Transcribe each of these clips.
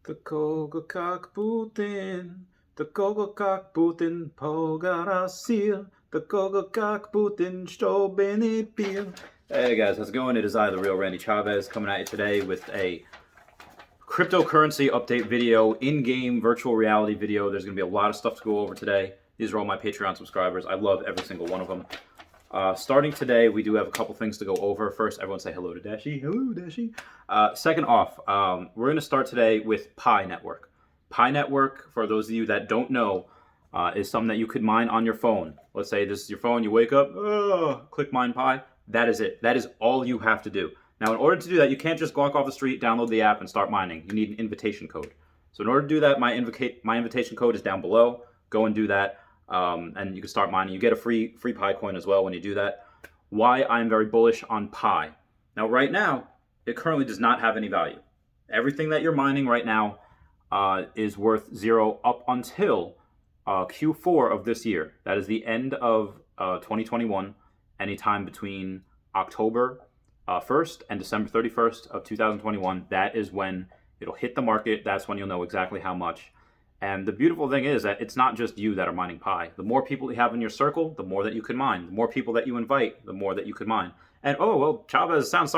The Kogelkalkbooten, the Kogelkalkbooten, Pogarassil, the Kogelkalkbooten, Stobenipil. Hey guys, how's it going? It is I, the real Randy Chavez, coming at you today with a cryptocurrency update video, in-game virtual reality video. There's going to be a lot of stuff to go over today. These are all my Patreon subscribers. I love every single one of them. Starting today, we do have a couple things to go over. First, everyone say hello to Dashi. Hello, Dashi. Second off, we're going to start today with Pi Network. Pi Network, for those of you that don't know, is something that you could mine on your phone. Let's say this is your phone, you wake up, click Mine Pi. That is it. That is all you have to do. Now, in order to do that, you can't just walk off the street, download the app, and start mining. You need an invitation code. So in order to do that, my invitation code is down below. Go and do that. And you can start mining. You get a free Pi coin as well when you do that. Why I'm very bullish on Pi. Now, right now, it currently does not have any value. Everything that you're mining right now is worth zero up until Q4 of this year. That is the end of 2021, anytime between October 1st and December 31st of 2021. That is when it'll hit the market. That's when you'll know exactly how much. And the beautiful thing is that it's not just you that are mining Pi. The more people you have in your circle, the more that you can mine. The more people that you invite, the more that you can mine. And oh well, Chavez starting to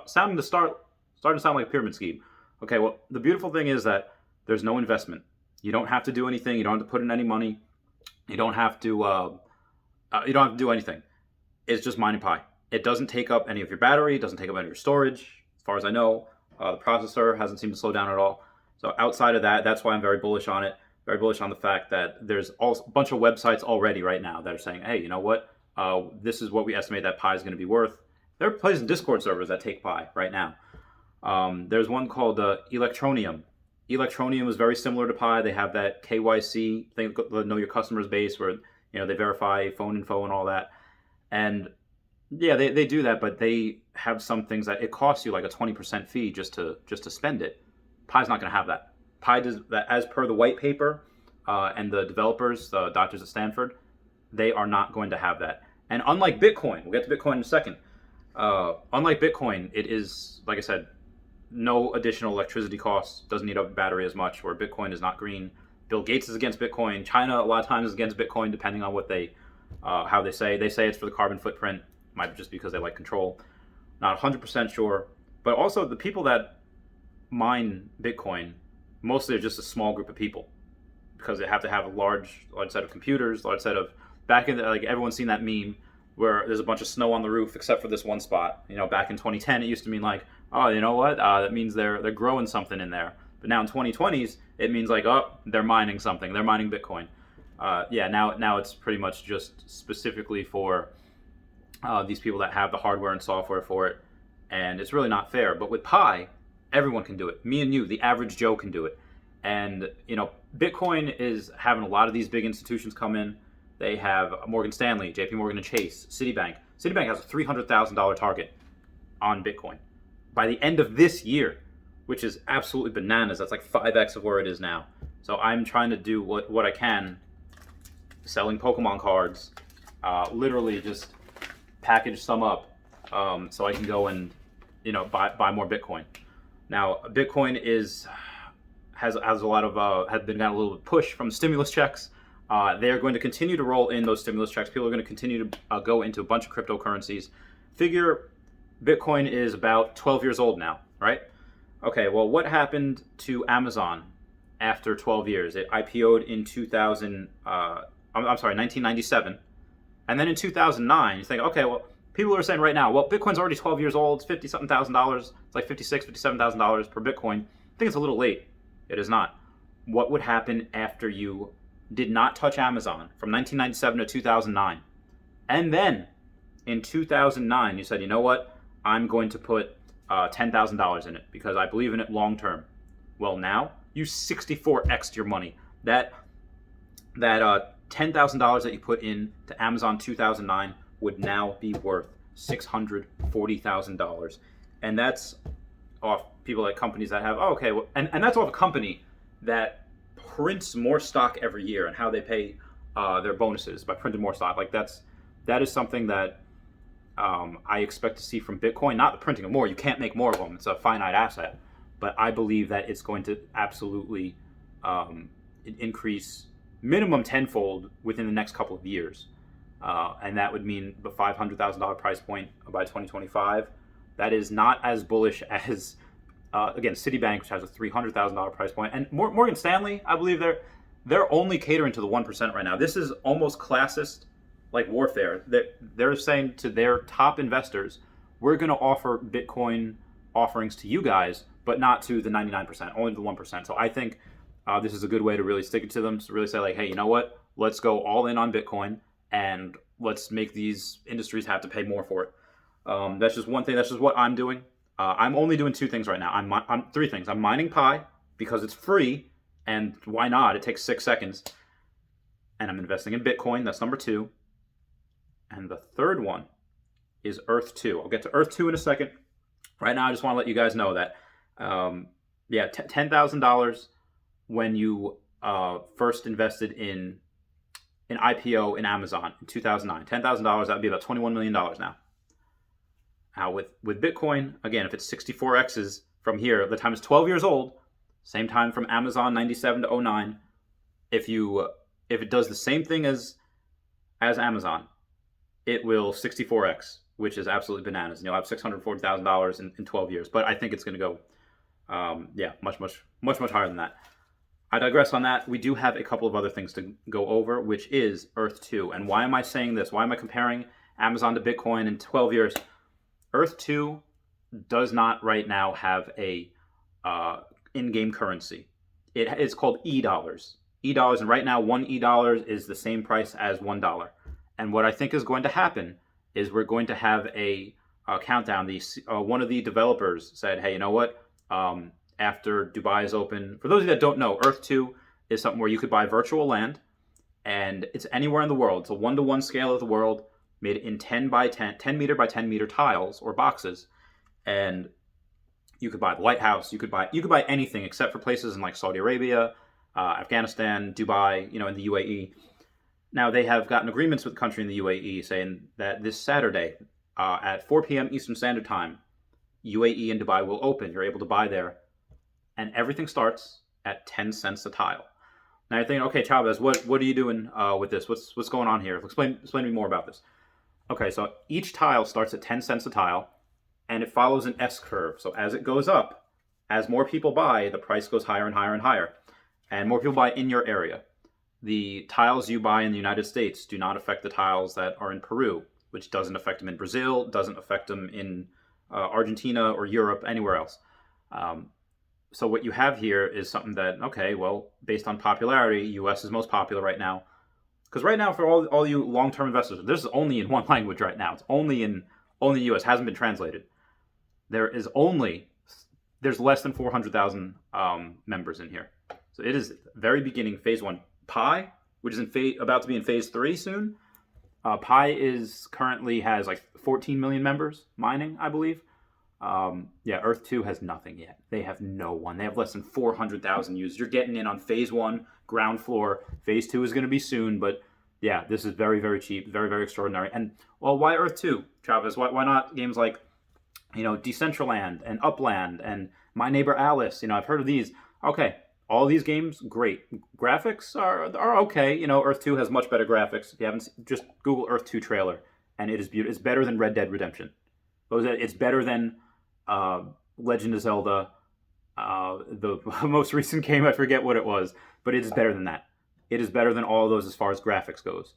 sound like a pyramid scheme. Okay, well the beautiful thing is that there's no investment. You don't have to do anything. You don't have to put in any money. You don't have to do anything. It's just mining Pi. It doesn't take up any of your battery. It doesn't take up any of your storage. As far as I know, the processor hasn't seemed to slow down at all. So outside of that, that's why I'm very bullish on it. Very bullish on the fact that there's a bunch of websites already right now that are saying, hey, you know what? This is what we estimate that Pi is going to be worth. There are places in Discord servers that take Pi right now. There's one called Electroneum. Electroneum is very similar to Pi. They have that KYC thing, know your customer's base, where they verify phone info and all that. And yeah, they do that, but they have some things that it costs you like a 20% fee just to spend it. Pi's not going to have that. Pi does that as per the white paper and the developers, the doctors at Stanford, they are not going to have that. And unlike Bitcoin, we'll get to Bitcoin in a second. Unlike Bitcoin, it is, like I said, no additional electricity costs, doesn't need a battery as much, where Bitcoin is not green. Bill Gates is against Bitcoin. China, a lot of times, is against Bitcoin, depending on what how they say. They say it's for the carbon footprint. Might be just because they like control. Not 100% sure. But also, the people that mine Bitcoin, mostly are just a small group of people, because they have to have a large set of computers, large set of back in like everyone's seen that meme where there's a bunch of snow on the roof except for this one spot. Back in 2010, it used to mean like, oh, you know what? That means they're growing something in there. But now in 2020s, it means like, oh, they're mining something. They're mining Bitcoin. Now it's pretty much just specifically for these people that have the hardware and software for it, and it's really not fair. But with Pi, everyone can do it. Me and you, the average Joe, can do it. And, Bitcoin is having a lot of these big institutions come in. They have Morgan Stanley, JP Morgan and Chase, Citibank. Citibank has a $300,000 target on Bitcoin by the end of this year, which is absolutely bananas. That's like 5x of where it is now. So I'm trying to do what I can, selling Pokemon cards, literally just package some up so I can go and, buy more Bitcoin. Now, Bitcoin has a lot of has been got a little push from stimulus checks. They are going to continue to roll in those stimulus checks. People are going to continue to go into a bunch of cryptocurrencies. Figure Bitcoin is about 12 years old now, right? Okay, well, what happened to Amazon after 12 years? It IPO'd in 1997, and then in 2009, you think, okay, well, people are saying right now, well, Bitcoin's already 12 years old. It's $50-something thousand. It's like $56,000, $57,000 per Bitcoin. I think it's a little late. It is not. What would happen after you did not touch Amazon from 1997 to 2009? And then in 2009, you said, you know what? I'm going to put $10,000 in it because I believe in it long term. Well, now you 64x'd your money. That $10,000 that you put in to Amazon 2009 would now be worth $640,000, and that's off people like companies that have and that's off a company that prints more stock every year, and how they pay their bonuses by printing more stock. Like that is something that I expect to see from Bitcoin. Not the printing of more. You can't make more of them. It's a finite asset. but I believe that it's going to absolutely increase minimum tenfold within the next couple of years. And that would mean the $500,000 price point by 2025. That is not as bullish as, again, Citibank, which has a $300,000 price point. And Morgan Stanley, I believe they're only catering to the 1% right now. This is almost classist, like warfare. They're saying to their top investors, we're going to offer Bitcoin offerings to you guys, but not to the 99%, only the 1%. So I think this is a good way to really stick it to them, to really say like, hey, you know what? Let's go all in on Bitcoin and let's make these industries have to pay more for it. That's just one thing. That's just what I'm doing. I'm only doing two things right now. I'm three things. I'm mining Pi because it's free, and why not? It takes 6 seconds. And I'm investing in Bitcoin. That's number two. And the third one is Earth 2. I'll get to Earth 2 in a second. Right now, I just want to let you guys know that, $10,000 when you first invested in an IPO in Amazon in 2009. $10,000, that would be about $21 million now. Now, with Bitcoin, again, if it's 64x's from here, the time is 12 years old, same time from Amazon 97 to 09. If it does the same thing as Amazon, it will 64x, which is absolutely bananas. And you'll have $640,000 in 12 years. But I think it's going to go, much higher than that. I digress on that. We do have a couple of other things to go over, which is Earth 2. And why am I saying this? Why am I comparing Amazon to Bitcoin in 12 years? Earth 2 does not right now have a in-game currency. It's called e-dollars. E-dollars, and right now one e-dollar is the same price as $1. And what I think is going to happen is we're going to have a countdown. One of the developers said, hey, you know what? After Dubai is open, for those of you that don't know, Earth 2 is something where you could buy virtual land, and it's anywhere in the world. It's a 1-to-1 scale of the world, made in 10 meter by 10 meter tiles or boxes, and you could buy the White House. You could buy anything except for places in like Saudi Arabia, Afghanistan, Dubai, in the UAE. Now they have gotten agreements with the country in the UAE saying that this Saturday at 4 p.m. Eastern Standard Time, UAE and Dubai will open. You're able to buy there. And everything starts at 10 cents a tile. Now you're thinking, okay, Chavez, what are you doing with this? What's going on here? Explain to me more about this. Okay, so each tile starts at 10 cents a tile, and it follows an S curve. So as it goes up, as more people buy, the price goes higher and higher and higher. And more people buy in your area. The tiles you buy in the United States do not affect the tiles that are in Peru, which doesn't affect them in Brazil, doesn't affect them in Argentina or Europe, anywhere else. So what you have here is something that, okay, well, based on popularity, US is most popular right now. Because right now, for all you long-term investors, this is only in one language right now. It's only in US, hasn't been translated. There's less than 400,000 members in here. So it is very beginning, phase 1. Pi, which is about to be in phase 3 soon. Pi currently has like 14 million members mining, I believe. Earth 2 has nothing yet. They have no one. They have less than 400,000 users. You're getting in on phase 1, ground floor. Phase 2 is going to be soon, but yeah, this is very, very cheap, very, very extraordinary. And, well, why Earth 2, Chavez? Why not games like, Decentraland and Upland and My Neighbor Alice? I've heard of these. Okay, all these games, great. Graphics are okay. Earth 2 has much better graphics. If you haven't, just Google Earth 2 trailer, and it is beautiful. It's better than Red Dead Redemption. It's better than Legend of Zelda, the most recent game, I forget what it was, but it is better than that. It is better than all of those as far as graphics goes.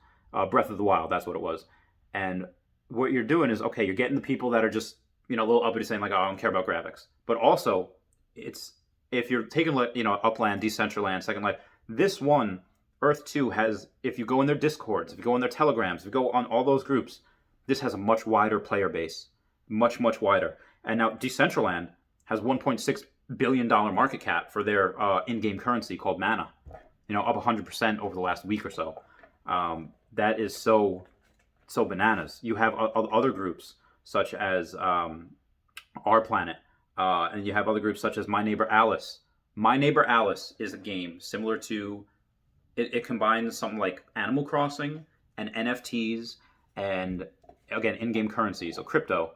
Breath of the Wild, that's what it was. And what you're doing is, okay, you're getting the people that are just, a little uppity saying like, oh, I don't care about graphics. But also, if you're taking, Upland, Decentraland, Second Life, this one, Earth 2 has, if you go in their Discords, if you go in their Telegrams, if you go on all those groups, this has a much wider player base. Much, much wider. And now Decentraland has $1.6 billion market cap for their in-game currency called Mana. Up 100% over the last week or so. That is so bananas. You have other groups such as Our Planet, and you have other groups such as My Neighbor Alice. My Neighbor Alice is a game similar to, it combines something like Animal Crossing and NFTs and, again, in-game currency, so crypto.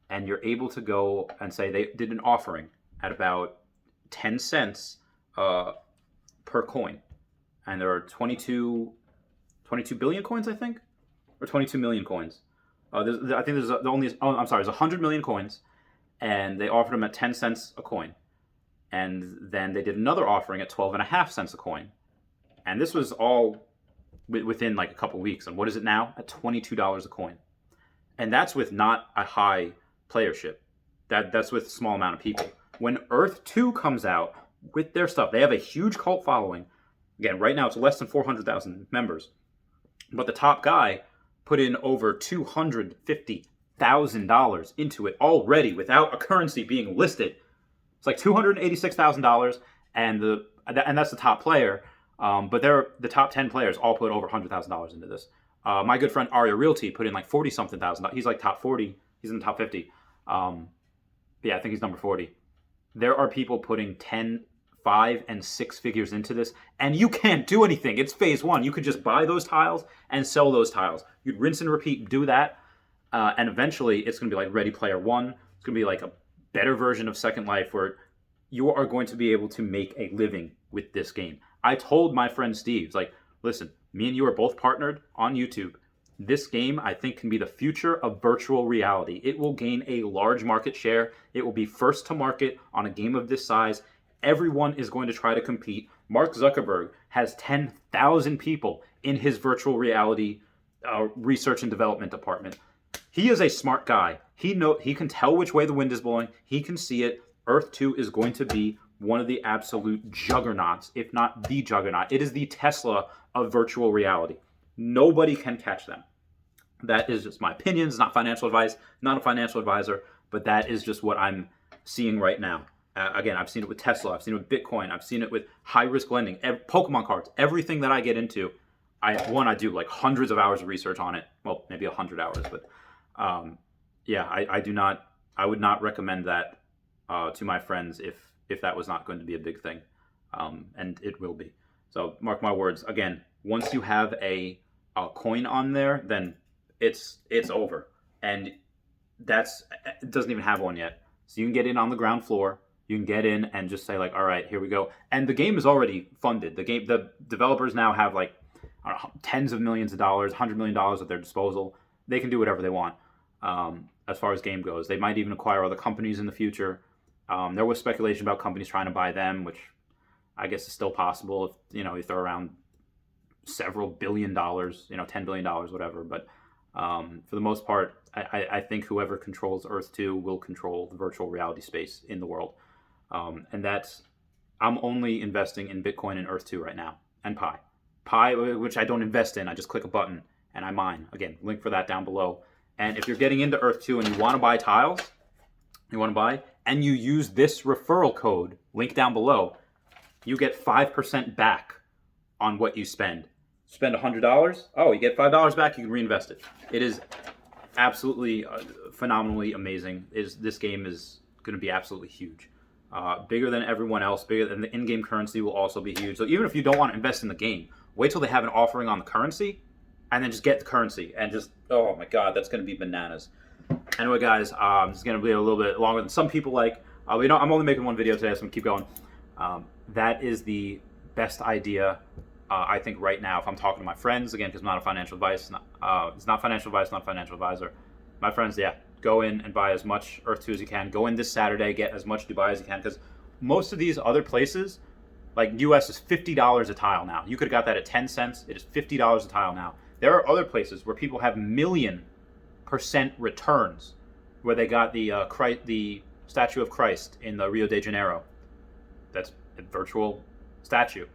And you're able to go and say they did an offering at about 10 cents per coin. And there are 22 billion coins, I think, or 22 million coins. I think there's there's 100 million coins, and they offered them at 10 cents a coin. And then they did another offering at 12.5 cents a coin. And this was all within like a couple weeks. And what is it now? At $22 a coin. And that's with not a high playership. That's with a small amount of people. When Earth 2 comes out with their stuff, they have a huge cult following. Again, right now it's less than 400,000 members. But the top guy put in over $250,000 into it already without a currency being listed. It's like $286,000, and that's the top player. But the top 10 players all put over $100,000 into this. My good friend Aria Realty put in like 40-something thousand. He's like top 40. He's in the top 50. Yeah, I think he's number 40. There are people putting 10, 5, and 6 figures into this, and you can't do anything. It's phase 1. You could just buy those tiles and sell those tiles. You'd rinse and repeat, do that, and eventually it's going to be like Ready Player One. It's going to be like a better version of Second Life where you are going to be able to make a living with this game. I told my friend Steve, like, listen, me and you are both partnered on YouTube. This game, I think, can be the future of virtual reality. It will gain a large market share. It will be first to market on a game of this size. Everyone is going to try to compete. Mark Zuckerberg has 10,000 people in his virtual reality research and development department. He is a smart guy. He can tell which way the wind is blowing. He can see it. Earth 2 is going to be one of the absolute juggernauts, if not the juggernaut. It is the Tesla of virtual reality. Nobody can catch them. That is just my opinion. It's not financial advice. Not a financial advisor, but that is just what I'm seeing right now. Again, I've seen it with Tesla. I've seen it with Bitcoin. I've seen it with high-risk lending, Pokemon cards, everything that I get into. I do like hundreds of hours of research on it. Well, maybe 100 hours, but yeah, I would not recommend that to my friends if that was not going to be a big thing, and it will be. So mark my words. Again, once you have a coin on there, then it's over, and it doesn't even have one yet. So you can get in on the ground floor. You can get in and just say like, all right, here we go. And the game is already funded. The developers now have like, I don't know, tens of millions of dollars, $100 million at their disposal. They can do whatever they want as far as game goes. They might even acquire other companies in the future. There was speculation about companies trying to buy them, which I guess is still possible if they're around several $billion, $10 billion, whatever. But for the most part, I think whoever controls Earth 2 will control the virtual reality space in the world. And I'm only investing in Bitcoin and Earth 2 right now, and Pi. Pi, which I don't invest in, I just click a button and I mine. Again, link for that down below. And if you're getting into Earth 2 and you want to buy tiles, and you use this referral code, link down below, you get 5% back on what you spend. Spend $100, you get $5 back, you can reinvest it. It is absolutely phenomenally amazing. This game is going to be absolutely huge. Bigger than everyone else, bigger than the in-game currency will also be huge. So even if you don't want to invest in the game, wait till they have an offering on the currency, and then just get the currency, and just, oh my god, that's going to be bananas. Anyway, guys, this is going to be a little bit longer than some people like. I'm only making one video today, so I'm going to keep going. That is the best idea, I think, right now. If I'm talking to my friends, again, because I'm not a financial advice, it's not financial advice, not a financial advisor. My friends, yeah, go in and buy as much Earth 2 as you can. Go in this Saturday, get as much Dubai as you can, because most of these other places, like US, is $50 a tile now. You could have got that at 10 cents. It is $50 a tile now. There are other places where people have 1,000,000% returns, where they got the statue of Christ in the Rio de Janeiro. That's a virtual statue.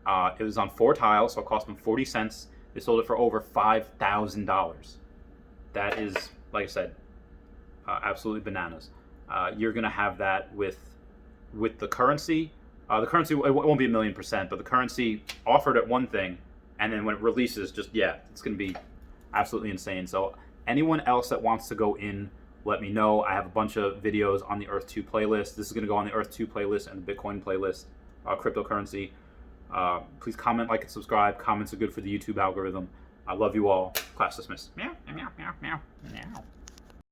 It was on 4 tiles, so it cost them 40 cents. They sold it for over $5,000. That is, like I said, absolutely bananas. You're going to have that with the currency. The currency, it won't be 1,000,000%, but the currency offered at one thing, and then when it releases, it's going to be absolutely insane. So anyone else that wants to go in, let me know. I have a bunch of videos on the Earth 2 playlist. This is going to go on the Earth 2 playlist and the Bitcoin playlist, cryptocurrency. Please comment, like, and subscribe. Comments are good for the YouTube algorithm. I love you all. Class dismissed. Meow, meow, meow, meow, meow.